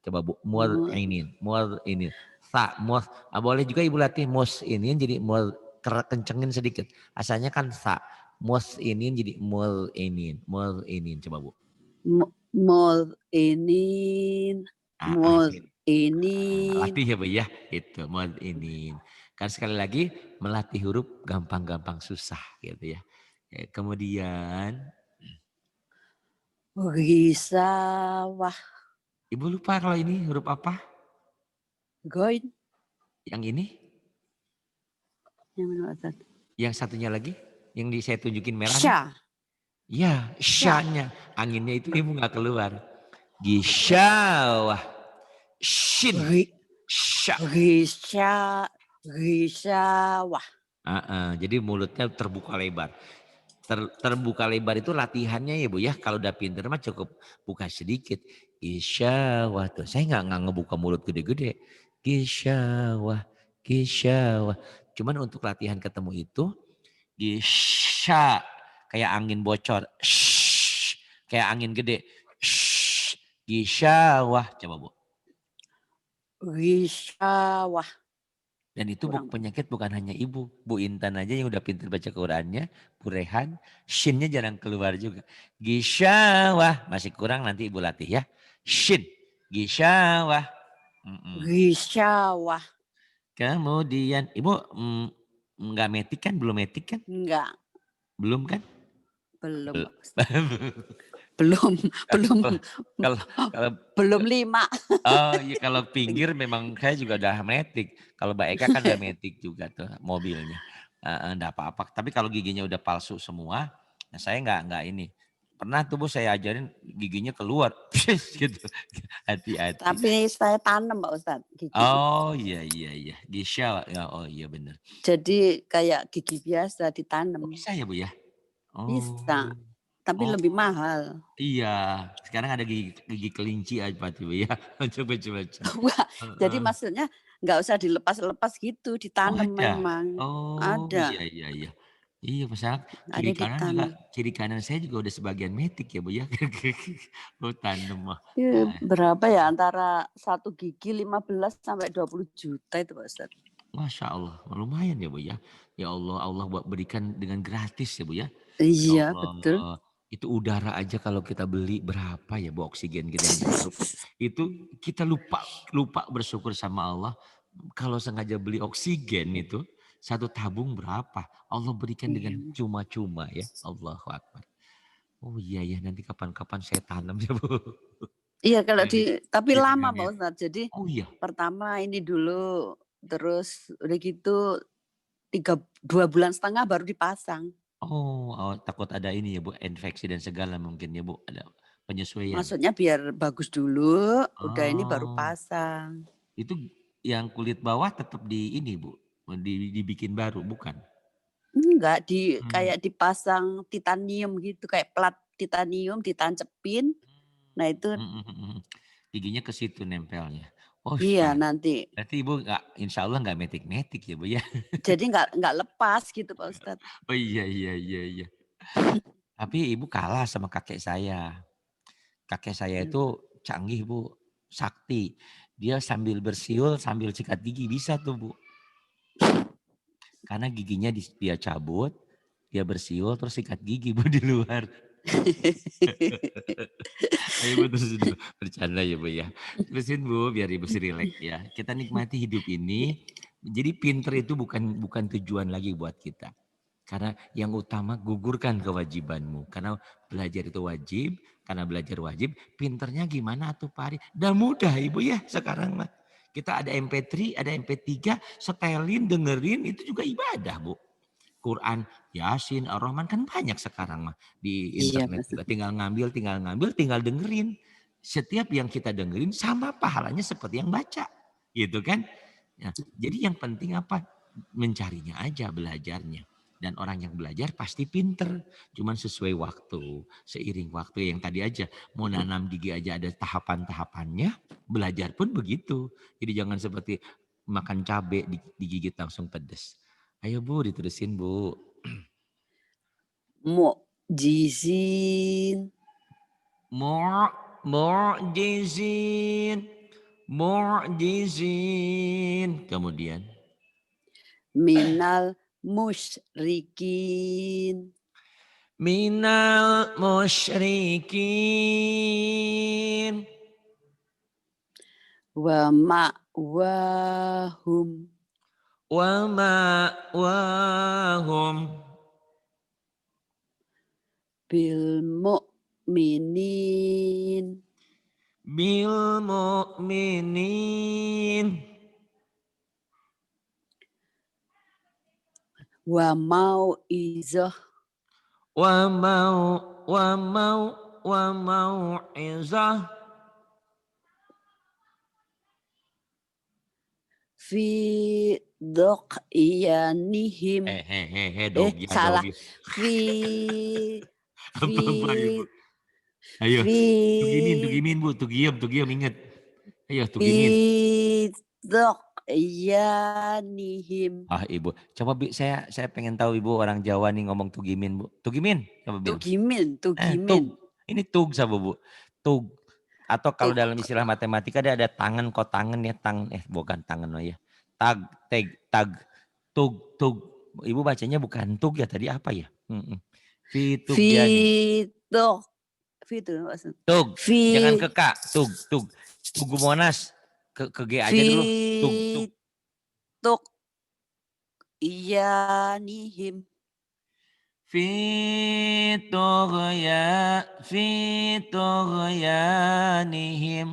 Coba bu. Mul ini. Mus. Boleh juga ibu latih mus ini jadi mul. Kencengin sedikit. Asalnya kan sa. Mus ini jadi mul ini. Coba bu. Mul ini. Latih ya bu ya. Itu mul ini. Kan sekali lagi melatih huruf gampang-gampang susah gitu ya. Kemudian. Risawah. Ibu lupa kalau ini huruf apa? Goin. Yang ini? Yang satunya lagi? Yang saya tunjukin merah? Sya. Ya, syanya. Anginnya itu ibu gak keluar. Gisyawah. Shin. Sya. Risawah. Jadi mulutnya terbuka lebar. Terbuka lebar itu latihannya ya bu ya. Kalau udah pinter mah cukup buka sedikit. Gisyawah tuh. Saya gak ngebuka mulut gede-gede. Gisyawah. Cuman untuk latihan ketemu itu. Gisya. Kayak angin bocor. Shh, kayak angin gede. Shh, gisyawah. Coba bu. Risawah. Dan itu penyakit bukan hanya ibu. Bu Intan aja yang udah pintar baca Qurannya. Bu Rehan. Shinnya jarang keluar juga. Gisyawah. Masih kurang nanti ibu latih ya. Shin. Gisyawah. Gisyawah. Kemudian ibu nggak metik kan? Belum metik kan? Enggak. Belum kan? Belum. Belum. Belum 5. Oh iya kalau pinggir memang saya juga udah metik. Kalau Mbak Eka kan udah metik juga tuh mobilnya. Enggak apa-apa. Tapi kalau giginya udah palsu semua, nah saya enggak ini. Pernah tuh Bu saya ajarin giginya keluar, gitu. Hati-hati. Tapi saya tanam Pak Ustadz gigi itu. Oh, iya. Gisel, ya, oh iya bener. Jadi kayak gigi biasa Oh ditanam. bisa ya Bu ya? Bisa, Oh. tapi Oh, lebih mahal. iya. Sekarang ada gigi gigi kelinci apa tuh Bu ya? Coba. Wah, jadi Heeh. maksudnya nggak usah dilepas-lepas gitu, Oh ditanam ada? memang. Oh, Ada, iya. Iya masalah ada ditanam. kiri kanan saya juga udah sebagian metik ya Bu ya. Oh tandem mah. Ah, Berapa ya, antara satu gigi 15 sampai 20 juta itu Pak Ustadz. Masya Allah, lumayan ya Bu ya. Ya Allah, Allah buat berikan dengan gratis ya Bu ya. Ya Iya, betul. Allah, itu udara aja kalau kita beli berapa ya Bu oksigen kita yang baru. Itu kita lupa lupa bersyukur sama Allah. Kalau sengaja beli oksigen itu satu tabung berapa? Allah berikan dengan Iya. cuma-cuma ya. Allahu Akbar. Oh iya ya nanti kapan-kapan saya tanam ya Bu. Iya kalau Jadi tapi di lama Pak pedangnya. Ustadz. Jadi Oh iya. pertama ini dulu, terus udah gitu 2,5 bulan baru dipasang. Oh, takut ada ini ya Bu, infeksi dan segala mungkin ya Bu, ada penyesuaian. Maksudnya biar bagus dulu, udah ini baru Oh, pasang. itu yang kulit bawah tetap di ini Bu, dibikin baru bukan? Enggak, Hmm. kayak dipasang titanium gitu, kayak plat titanium ditancepin. Nah itu Mhm. Giginya ke situ nempelnya. Oh iya ya, nanti. berarti Ibu nggak, insya Allah nggak metik-metik ya Bu ya? Jadi nggak lepas gitu Pak Ustadz. Oh iya. Tapi Ibu kalah sama kakek saya. Kakek saya Mmm, itu canggih Bu, sakti. Dia sambil bersiul sambil sikat gigi bisa tuh Bu. Karena giginya dia cabut, dia bersiul terus sikat gigi Bu di luar. Ayo Bu terusin Bu, bercanda ya Bu ya. Terusin Bu biar Ibu rileks ya. Kita nikmati hidup ini. Jadi pinter itu bukan tujuan lagi buat kita. Karena yang utama gugurkan kewajibanmu. Karena belajar itu wajib, karena belajar wajib, pinternya gimana tuh Pak Ari? Udah mudah Ibu ya sekarang mah. Kita ada MP3, ada MP3, setelin, dengerin itu juga ibadah Bu. Quran, Yasin, Ar-Rahman kan banyak sekarang mah di iya internet Mas. juga. Tinggal dengerin. Setiap yang kita dengerin sama pahalanya seperti yang baca. Gitu kan? Ya, jadi yang penting apa? Mencarinya aja, belajarnya. Dan orang yang belajar pasti pinter. Cuman sesuai waktu, seiring waktu yang tadi aja. Mau nanam gigi aja ada tahapan-tahapannya. Belajar pun begitu. Jadi jangan seperti makan cabai digigit langsung pedes. Ayo Bu, diterusin Bu. Mukjizin Mu'jizin. Mu'jizin. Kemudian. minal musyrikin Minal musyrikin. wa ma'wahum Wa ma'wahum. bil mu'minin Bil mu'minin. wa mau'izah Wa wa mau'izah. fi dhaqyanihim salah Dogya. fi fi Apa Ibu? Ayo, fi tugimin Bu, tugiem inget. Ayo fi tugimin. dhaqyanihim Ah Ibu, coba saya pengen tahu Ibu orang Jawa nih ngomong tugimin Bu. Tugimin, coba bilang. tugimin Tug. Ini tug sama Bu. Tug. Atau kalau tuk dalam istilah matematika ada tangan kotangan ya bukan tangan oh ya. Tag, tag, tug. Ibu bacanya bukan tug ya tadi apa ya? Fi tug yani. Fitok, fitu maksud. Tug, jangan Fi ke K, tug. Tugu Monas ke G aja dulu. Tug. fituk iyanihim Fi tughyanihim.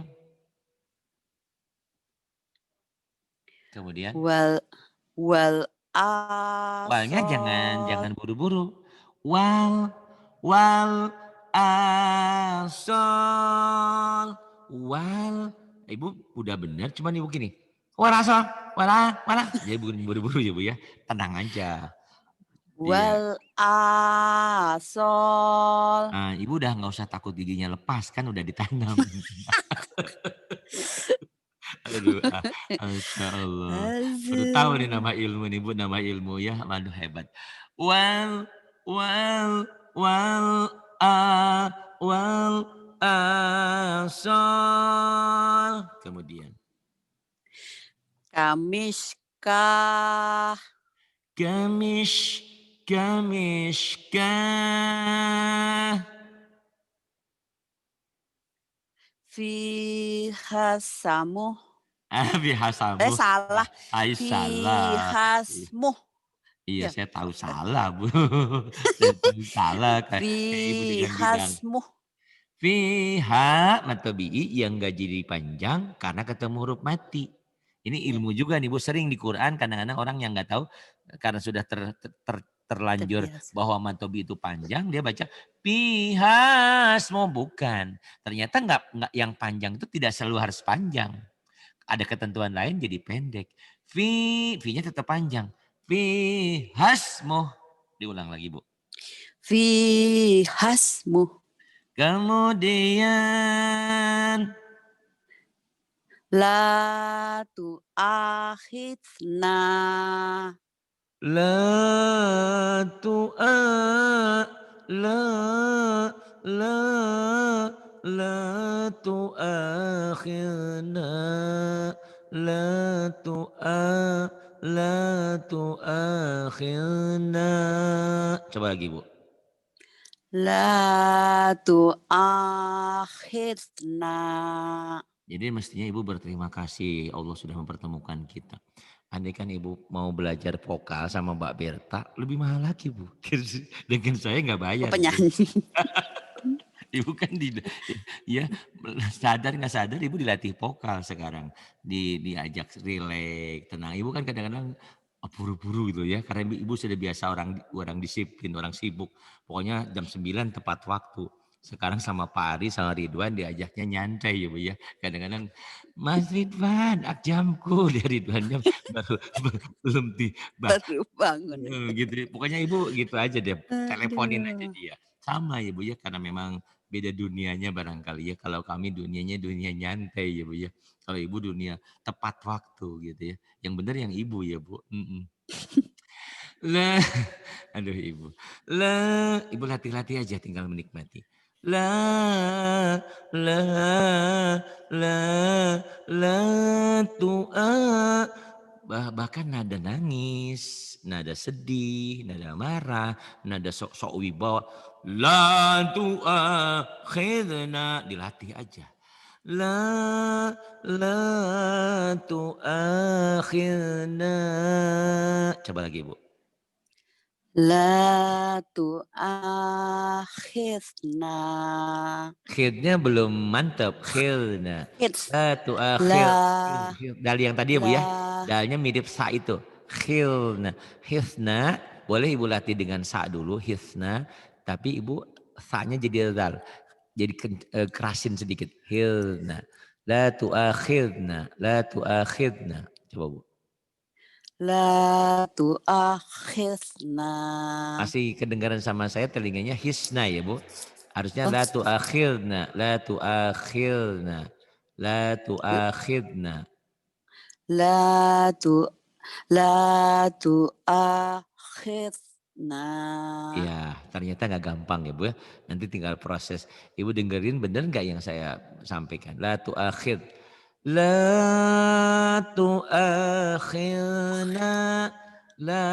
Kemudian wal wal walnya asol jangan buru-buru. Wal wal asol wal. Ibu udah benar, cuman ibu gini. Warasol, wala. Jadi bukan buru-buru ya Bu ya. Tenang aja. Iya. Wal asol. Ibu udah nggak usah takut giginya lepas kan udah ditanam. Aduh, Masya Allah. Baru tahu nih Aduh. nama ilmu nih Bu, nama ilmu ya. Waduh hebat. Wal, wal, wal, a, wal, asal. Kemudian. Kamiskah. Gamish, gamishkah. Fihasamu. Bihasamu. Salah. Saya salah. Fihasmu. Iya, Ya, saya tahu betul. salah, Bu. Saya tahu salah kayak Ibu dengan bilang, Fihasmu. fiha mad tabi'i yang nggak jadi panjang karena ketemu huruf mati. Ini Ya, ilmu juga nih Bu, sering di Quran kadang-kadang orang yang nggak tahu karena sudah terlanjur terbiasa. bahwa mad tabi'i itu panjang, dia baca pihasmu bukan. Ternyata nggak yang panjang itu tidak selalu harus panjang. Ada ketentuan lain jadi pendek. V-nya tetap panjang. Pihasmu. Diulang lagi Bu. Fihasmu. Kemudian La tu'akhidna. la tu'a la la la tu'akhirna la tu'a la tu'akhirna. Coba lagi Bu. La tu'akhidna. Jadi mestinya Ibu berterima kasih Allah sudah mempertemukan kita. Andai kan Ibu mau belajar vokal sama Mbak Berta, lebih mahal lagi Bu. Dengan saya nggak Oh, bayar Bu. penyanyi. Ibu kan ya sadar nggak sadar Ibu dilatih vokal sekarang. Diajak rileks, tenang. Ibu kan kadang-kadang buru-buru gitu ya. Karena Ibu sudah biasa orang disiplin, orang sibuk. Pokoknya jam 9 tepat waktu. Sekarang sama Pak Ari sama Ridwan diajaknya nyantai ya Bu ya. Kadang-kadang Mas Ridwan, jamku dia Ridwannya baru belum tiba. Baru bangun. Gitu. Pokoknya Ibu gitu aja deh. Teleponin aja Aduh. dia. Sama ya Bu ya karena memang beda dunianya barangkali ya. Kalau kami dunianya dunia nyantai ya Bu ya. Kalau Ibu dunia tepat waktu gitu ya. Yang benar yang Ibu ya Bu. Lah, aduh Ibu. Lah, Ibu latih-latih aja tinggal menikmati. La, la, la, la, tu'a. Bahkan nada nangis, nada sedih, nada marah, nada sok-sok wibawa. La tu'akhidna. Dilatih aja. La tu'akhidna. Coba lagi Bu. La tu'akhidna. Khidnya belum mantap. Khilna. Hits. La tu'akhir. La. Dal yang tadi ya Bu ya. La. Dalnya mirip sa itu. Khilna. Hisna. Boleh Ibu latih dengan sa dulu. Hisna. Tapi Ibu sa-nya jadi dal. Jadi kerasin sedikit. Hilna. La tu'akhirna. La tu'akhirna. Coba Bu. La tu'akhidna. Masih kedengaran sama saya telinganya hisna ya Bu. Harusnya Oh, la tu'akhirna. La tu'akhirna. La tu'akhirna. la tu la tu'akhidna. Ya ternyata nggak gampang ya Bu ya. Nanti tinggal proses. Ibu dengerin bener nggak yang saya sampaikan. La tu'akhir. La tu'akhirna. La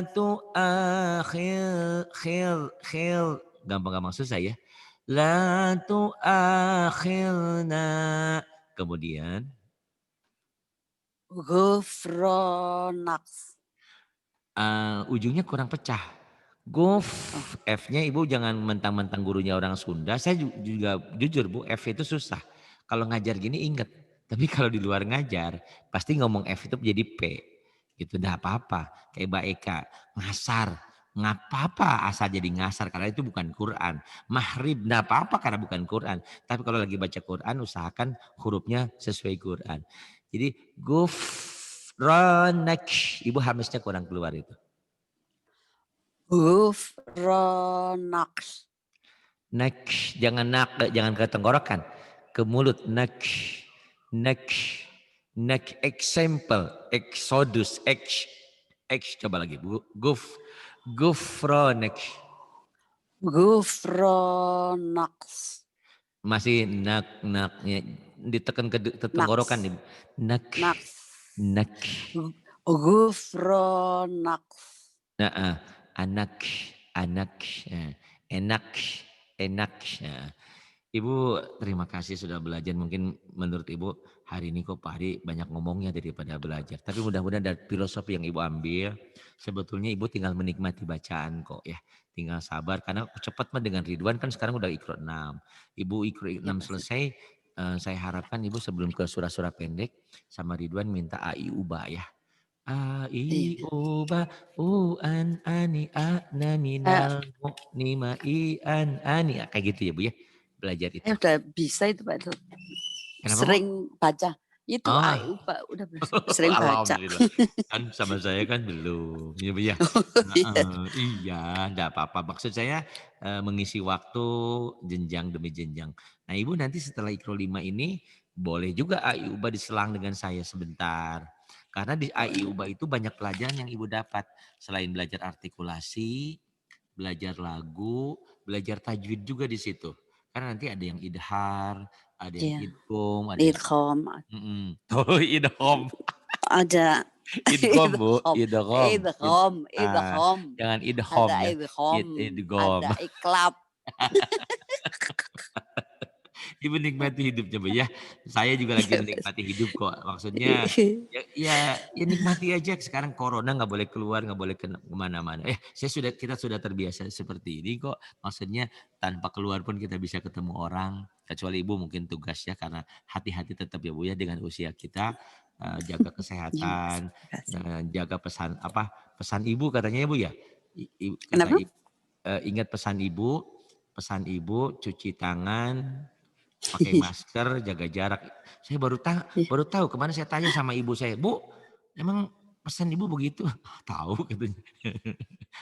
tu'akhir. Khil. Gampang-gampang susah ya. La tu'akhirna. Kemudian Ghufronaks. ujungnya kurang pecah. Guf, Oh, F-nya Ibu jangan mentang-mentang gurunya orang Sunda. Saya juga jujur Bu, F itu susah. Kalau ngajar gini inget. Tapi kalau di luar ngajar, pasti ngomong F itu jadi P. Gitu, dah apa-apa. Kayak Mbak Eka, ngasar. nggak apa-apa asal jadi ngasar karena itu bukan Quran. Mahrib nggak apa-apa karena bukan Quran. Tapi kalau lagi baca Quran usahakan hurufnya sesuai Quran. Jadi gufranak. Ibu hamisnya kurang keluar itu. Gufronaks. Nak, jangan ke tenggorokan, ke mulut. Nak, nak, nak. Example, Exodus, coba lagi. Gufranak. Gufronaks. Masih naknya ditekan ke tenggorokan Naks. nih. Nak, Naks. nak. Gufronaks. Nah, anak, anak, enak, enak. Nah, Ibu terima kasih sudah belajar. Mungkin menurut Ibu hari ini kok Pak Hari banyak ngomongnya daripada belajar. Tapi mudah-mudahan dari filosofi yang Ibu ambil, sebetulnya Ibu tinggal menikmati bacaan kok ya. Tinggal sabar karena cepat mah dengan Ridwan kan sekarang udah Iqra 6. Ibu Iqra Ya 6 Pak Ustadz. selesai, saya harapkan Ibu sebelum ke surah-surah pendek sama Ridwan minta AI ubah ya. Ai Iya. uba an ani na Eh, minal mu'nima i an ani kayak gitu ya Bu ya. Belajar itu. udah bisa itu Pak Ustadz. Kenapa Bu? Sering baca. Itu Oh, AIU Pak, udah sering baca. alhamdulillah. Kan sama saya kan belum, ya Bu ya. Iya. Heeh, iya, enggak apa-apa. Maksud saya mengisi waktu jenjang demi jenjang. Nah, Ibu nanti setelah Ikro 5 ini boleh juga AI Uba diselang dengan saya sebentar. Karena di Oh, AI Uba itu banyak pelajaran yang Ibu dapat. Selain belajar artikulasi, belajar lagu, belajar tajwid juga di situ. Karena nanti ada yang idhar, ada yang iya. idgham, ada yang Idgham. Oh, idgham. Ada Idgham, Bu, idgham. idgham. Idgham. Ah, Idgham. jangan idgham Ada ya. idgham. Idgham. Ada iklab. Ibu nikmati hidup coba ya. Saya juga lagi Iya, menikmati hidup kok. Maksudnya ya nikmati aja. Sekarang corona nggak boleh keluar, nggak boleh kemana-mana. Kita sudah terbiasa seperti ini kok. Maksudnya tanpa keluar pun kita bisa ketemu orang. Kecuali ibu mungkin tugas ya karena hati-hati tetap ya Bu ya dengan usia kita. Jaga Iya, kesehatan, makasih. jaga pesan ibu katanya ya Bu ya. Kata Kenapa? ibu, ingat pesan ibu cuci tangan, pakai masker, jaga jarak. Saya Iya. baru tahu kemarin saya tanya sama ibu saya, "Bu, emang pesan ibu begitu?" Tahu katanya.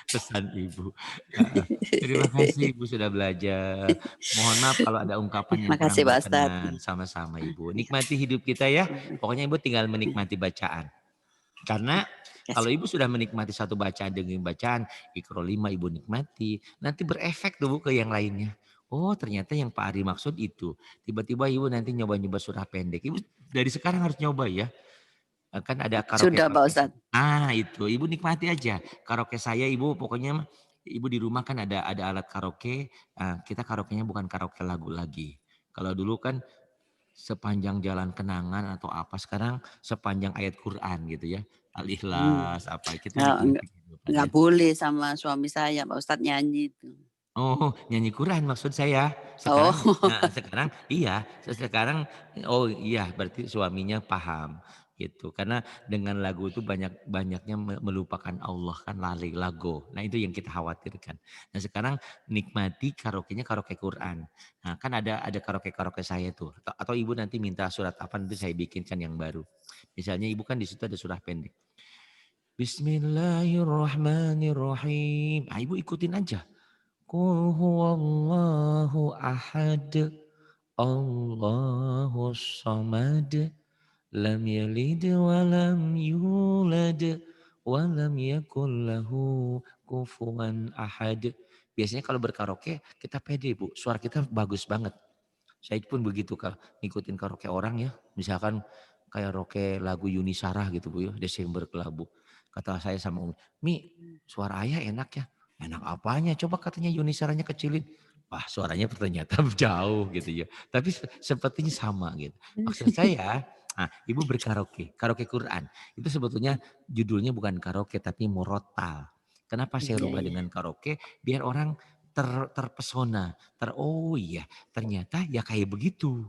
Pesan ibu. Heeh. Terima kasih Ibu sudah belajar. Mohon maaf kalau ada ungkapan yang kurang Makasih Pak Ustadz. berkenan. Sama-sama Ibu. Iya. Nikmati hidup kita ya. Pokoknya Ibu tinggal menikmati bacaan. Karena kalau Makasih. Ibu sudah menikmati satu bacaan dengan bacaan, Iqra 5 Ibu nikmati, nanti berefek tuh Bu ke yang lainnya. Oh ternyata yang Pak Ari maksud itu. Tiba-tiba Ibu nanti nyoba-nyoba surah pendek. Ibu dari sekarang harus nyoba ya. Kan ada Sudah Pak karaoke-karaoke. Ustadz. Itu Ibu nikmati aja. Karaoke saya Ibu pokoknya Ibu di rumah kan ada alat karaoke. Kita karaoke-nya bukan karaoke lagu lagi. Kalau dulu kan sepanjang jalan kenangan atau apa sekarang sepanjang ayat Quran gitu ya. Hmm. Al-Ikhlas apa kita Nggak, nggak, nikmati kehidupan nggak ya. boleh sama suami saya Pak Ustadz nyanyi itu. Oh, nyanyi Quran maksud saya. Sekarang Oh. sekarang iya, sekarang oh iya berarti suaminya paham gitu. Karena dengan lagu itu banyaknya melupakan Allah kan lari lagu. Nah, itu yang kita khawatirkan. Nah, sekarang nikmati karaoke-nya karaoke Quran. Nah, kan ada karaoke-karaoke saya tuh. Atau Ibu nanti minta surat apa nanti saya bikinkan yang baru. Misalnya Ibu kan di situ ada surah pendek. Bismillahirrahmanirrahim. Ibu ikutin aja. Qul huwallahu ahad, Allahus samad, lam yalid wa lam yulad, wa lam yakul lahu kufuwan ahad. Biasanya kalau berkaraoke kita pede Bu, suara kita bagus banget. Saya pun begitu kalau ngikutin karaoke orang ya. Misalkan kayak karaoke lagu Yuni Sarah gitu Bu ya, Desember Kelabu. Kata saya sama Umi, "Mi, suara ayah enak ya." "Enak apanya? Coba katanya Yuni Sarahnya kecilin." Wah suaranya ternyata jauh gitu ya. Tapi sepertinya sama gitu. Maksud saya, ibu berkaraoke, karaoke Quran. Itu sebetulnya judulnya bukan karaoke tapi murotal. Kenapa saya Iya, rubah iya. dengan karaoke? Biar orang terpesona. Oh iya ternyata ya kayak begitu.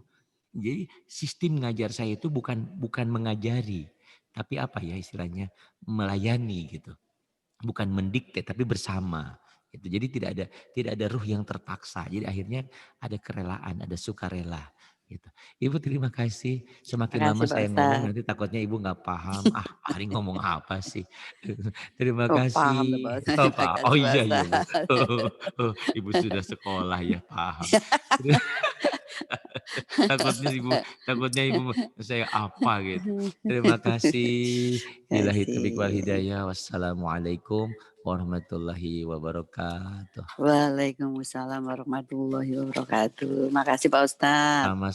Jadi sistem ngajar saya itu bukan mengajari. Tapi apa ya istilahnya melayani gitu. bukan mendikte tapi bersama gitu. Jadi tidak ada ruh yang terpaksa. Jadi akhirnya ada kerelaan, ada sukarela gitu. Ibu terima kasih. Semakin lama Makasih Pak saya ngomong Ustadz. nanti takutnya ibu nggak paham. Ah, Ari ngomong apa sih? Terima Oh paham dah Pak kasih. Ustadz, Oh, oh makasih Pak iya iya Bu. Ustadz. Oh, ibu sudah sekolah ya paham. Takutnya ibu saya apa gitu. Terima kasih. Billahi taufiq wal Kasih. hidayah. Wassalamualaikum warahmatullahi wabarakatuh. Waalaikumsalam warahmatullahi wabarakatuh. Makasih Pak Ustadz. Sama